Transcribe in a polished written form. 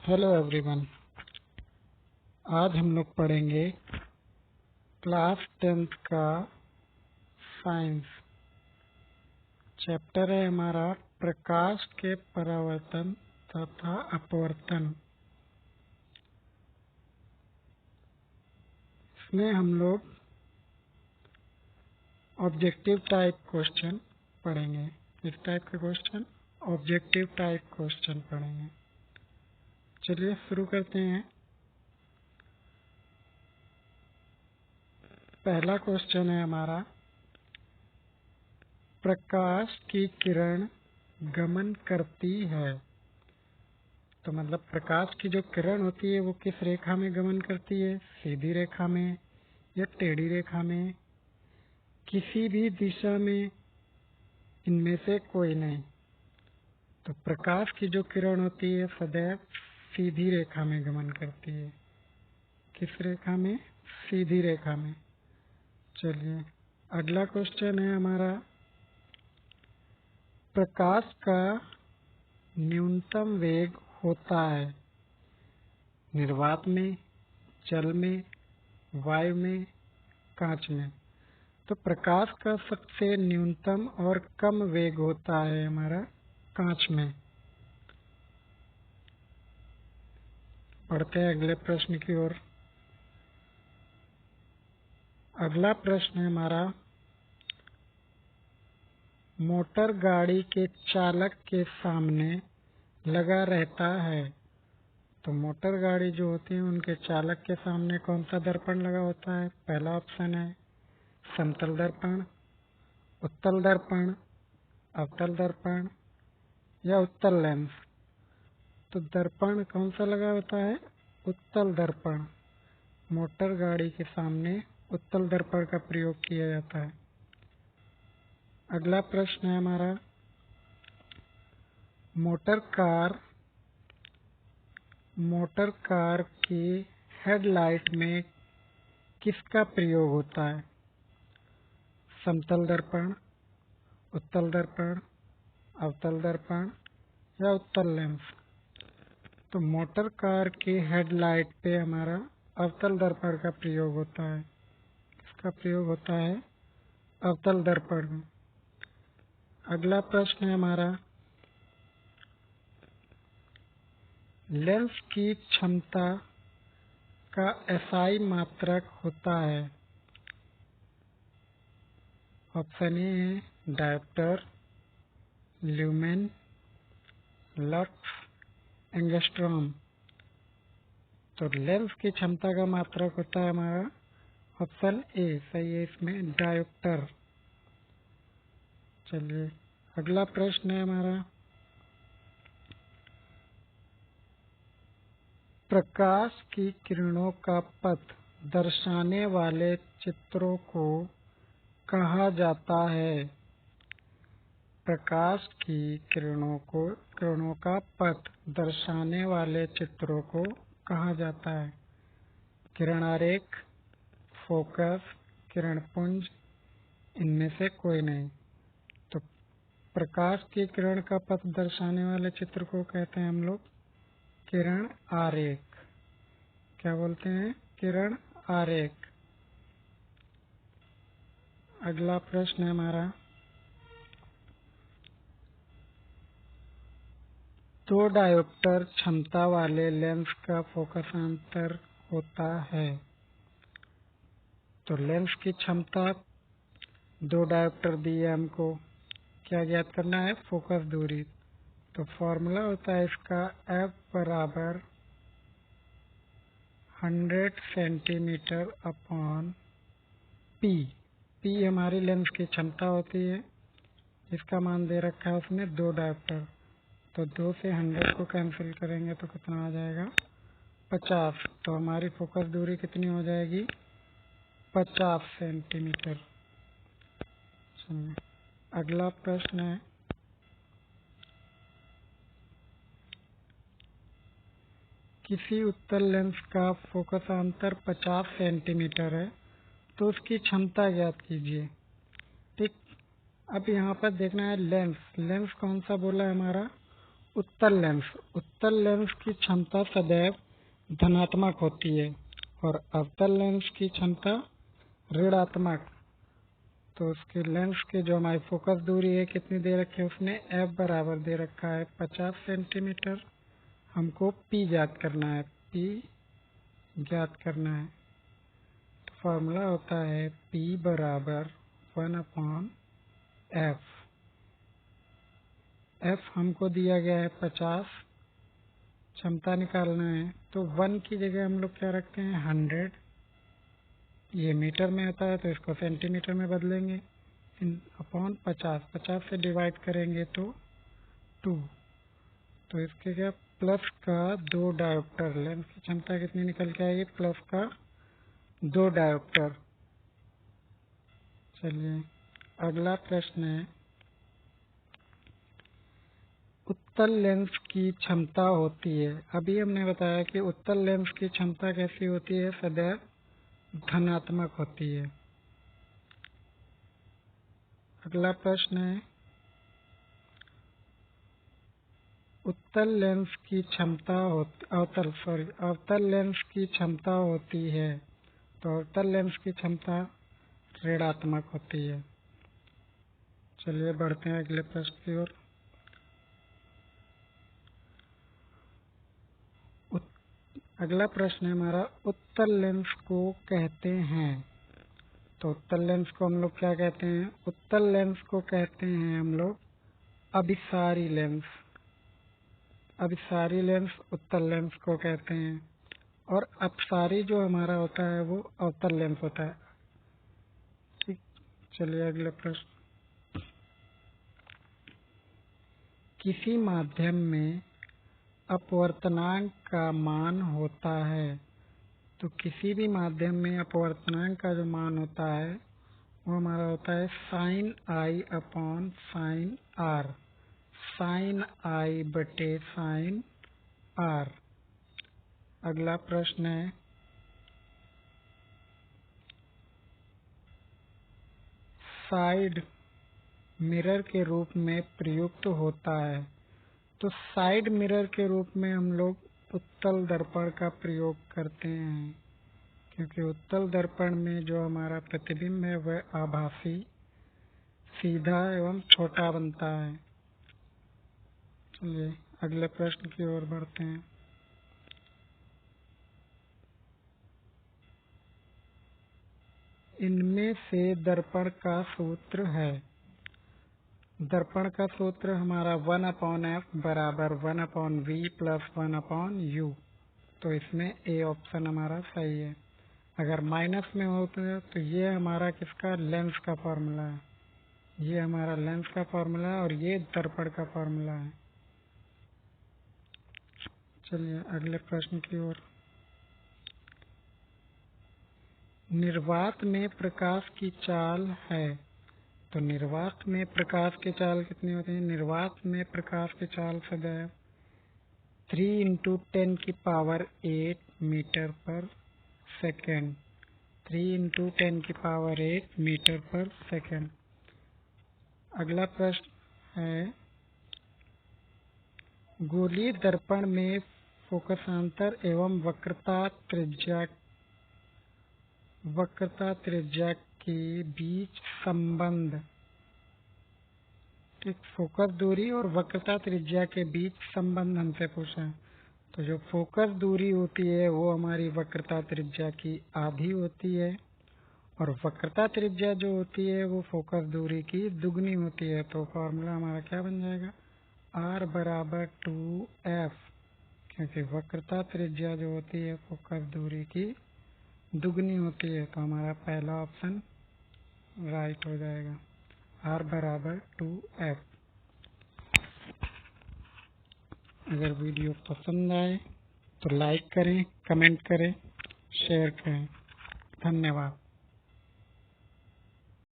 Hello everyone. आज हम लोग पढ़ेंगे क्लास 10th का साइंस। चैप्टर है हमारा प्रकाश के परावर्तन तथा अपवर्तन। इसमें हम लोग ऑब्जेक्टिव टाइप क्वेश्चन पढ़ेंगे। किस टाइप के क्वेश्चन? ऑब्जेक्टिव टाइप क्वेश्चन पढ़ेंगे। चलिए शुरू करते हैं। पहला क्वेश्चन है हमारा, प्रकाश की किरण गमन करती है। तो मतलब प्रकाश की जो किरण होती है वो किस रेखा में गमन करती है? सीधी रेखा में या टेढ़ी रेखा में? किसी भी दिशा में, इनमें से कोई नहीं। तो प्रकाश की जो किरण होती है सदैव सीधी रेखा में गमन करती है। किस रेखा में? सीधी रेखा में। चलिए अगला क्वेश्चन है हमारा, प्रकाश का न्यूनतम वेग होता है निर्वात में, जल में, वायु में, कांच में। तो प्रकाश का सबसे न्यूनतम और कम वेग होता है हमारा कांच में। बढ़ते हैं अगले प्रश्न की ओर। अगला प्रश्न है हमारा, मोटर गाड़ी के चालक के सामने लगा रहता है। तो मोटर गाड़ी जो होती है उनके चालक के सामने कौन सा दर्पण लगा होता है? पहला ऑप्शन है समतल दर्पण, उत्तल दर्पण, अवतल दर्पण या उत्तल लेंस। तो दर्पण कौन सा लगा होता है? उत्तल दर्पण। मोटर गाड़ी के सामने उत्तल दर्पण का प्रयोग किया जाता है। अगला प्रश्न है हमारा, मोटर कार की हेडलाइट में किसका प्रयोग होता है? समतल दर्पण, उत्तल दर्पण, अवतल दर्पण या उत्तल लेंस। तो मोटर कार की हेडलाइट पे हमारा अवतल दर्पण का प्रयोग होता है। किसका प्रयोग होता है? अवतल दर्पण में। अगला प्रश्न है हमारा, लेंस की क्षमता का एसआई मात्रक होता है। ऑप्शन ए है डायोप्टर, ल्यूमेन, लक्स, एंगस्ट्रॉम। तो लेंस की क्षमता का मात्रक होता है हमारा ऑप्शन ए सही है इसमें, डायोप्टर। चलिए अगला प्रश्न है हमारा, प्रकाश की किरणों का पथ दर्शाने वाले चित्रों को कहा जाता है। प्रकाश की किरणों का पथ दर्शाने वाले चित्रों को कहा जाता है। किरण आरेख, फोकस, किरण पुंज, इनमें से कोई नहीं। तो प्रकाश की किरण का पथ दर्शाने वाले चित्र को कहते हैं हम लोग किरण आरेख। क्या बोलते हैं? किरण आरेख। अगला प्रश्न है हमारा, दो डायोप्टर क्षमता वाले लेंस का फोकसांतर होता है। तो लेंस की क्षमता दो डायोप्टर दी है हमको, क्या ज्ञात करना है? फोकस दूरी। तो फॉर्मूला होता है इसका F बराबर 100 सेंटीमीटर अपॉन P। P हमारी लेंस की क्षमता होती है, इसका मान दे रखा है उसने दो डायोप्टर। तो 2 से 100 को कैंसिल करेंगे तो कितना आ जाएगा? 50। तो हमारी फोकस दूरी कितनी हो जाएगी? 50 सेंटीमीटर। अगला प्रश्न है, किसी उत्तल लेंस का फोकसांतर 50 सेंटीमीटर है तो उसकी क्षमता ज्ञात कीजिए। ठीक, अब यहाँ पर देखना है लेंस कौन सा बोला है हमारा? उत्तल लेंस की क्षमता सदैव धनात्मक होती है और अवतल लेंस की क्षमता ऋणात्मक। तो उसके लेंस के जो हमारी फोकस दूरी है कितनी दे रखी है उसने, एफ बराबर दे रखा है 50 सेंटीमीटर। हमको पी ज्ञात करना है, पी ज्ञात करना है। तो फॉर्मूला होता है पी बराबर 1/f। एफ हमको दिया गया है 50, क्षमता निकालना है तो 1 की जगह हम लोग क्या रखते हैं 100। ये मीटर में होता है तो इसको सेंटीमीटर में बदलेंगे अपॉन 50 से डिवाइड करेंगे तो 2। तो इसके क्या प्लस का 2 डायोप्टर, लेंस की क्षमता कितनी निकल के आएगी प्लस का 2 डायोप्टर। चलिए अगला प्रश्न है, उत्तल लेंस की क्षमता होती है, अभी हमने बताया कि उत्तल लेंस की क्षमता कैसी होती है, सदैव धनात्मक होती है। अगला प्रश्न है, अवतल लेंस की क्षमता होती है, तो अवतल लेंस की क्षमता ऋणात्मक होती है। चलिए बढ़ते हैं अगले प्रश्न की ओर। अगला प्रश्न है हमारा, उत्तल लेंस को कहते हैं, तो उत्तल लेंस को हम लोग क्या कहते हैं, उत्तल लेंस को कहते हैं हम लोग अभिसारी लेंस। अभिसारी लेंस उत्तल लेंस को कहते हैं और अपसारी जो हमारा होता है वो अवतल लेंस होता है। ठीक, चलिए अगला प्रश्न, किसी माध्यम में अपवर्तनांक का मान होता है, तो किसी भी माध्यम में अपवर्तनांक का जो मान होता है वो हमारा होता है sine I upon sine R, sine I बटे साइन आर। अगला प्रश्न है, साइड मिरर के रूप में प्रयुक्त होता है, तो साइड मिरर के रूप में हम लोग उत्तल दर्पण का प्रयोग करते हैं, क्योंकि उत्तल दर्पण में जो हमारा प्रतिबिंब है वह आभासी, सीधा एवं छोटा बनता है। चलिए अगले प्रश्न की ओर बढ़ते हैं। इनमें से दर्पण का सूत्र है, दर्पण का सूत्र हमारा 1/f बराबर 1/v प्लस 1/u। तो इसमें ए ऑप्शन हमारा सही है। अगर माइनस में होता है तो ये हमारा किसका, लेंस का फॉर्मूला है, ये हमारा लेंस का फॉर्मूला है और ये दर्पण का फॉर्मूला है। चलिए अगले प्रश्न की ओर। निर्वात में प्रकाश की चाल है, तो निर्वात में प्रकाश की चाल कितनी होती है, निर्वात में प्रकाश की चाल सदैव 3 × 10⁸ मीटर पर सेकेंड, 3 × 10⁸ मीटर पर सेकेंड। अगला प्रश्न है, गोलीय दर्पण में फोकसांतर एवं वक्रता त्रिज्या के बीच संबंध, ठीक, फोकस दूरी और वक्रता त्रिज्या के बीच संबंध हमसे पूछा है। तो जो फोकस दूरी होती है वो हमारी वक्रता त्रिज्या की आधी होती है और वक्रता त्रिज्या जो होती है वो फोकस दूरी की दुगनी होती है। तो फॉर्मूला हमारा क्या बन जाएगा, r बराबर 2f, क्योंकि वक्रता त्रिज्या जो होती है फोकस दूरी की दुगनी होती है। तो हमारा पहला ऑप्शन राइट हो जाएगा, r बराबर 2f। अगर वीडियो पसंद आए तो लाइक करें, कमेंट करें, शेयर करें। धन्यवाद।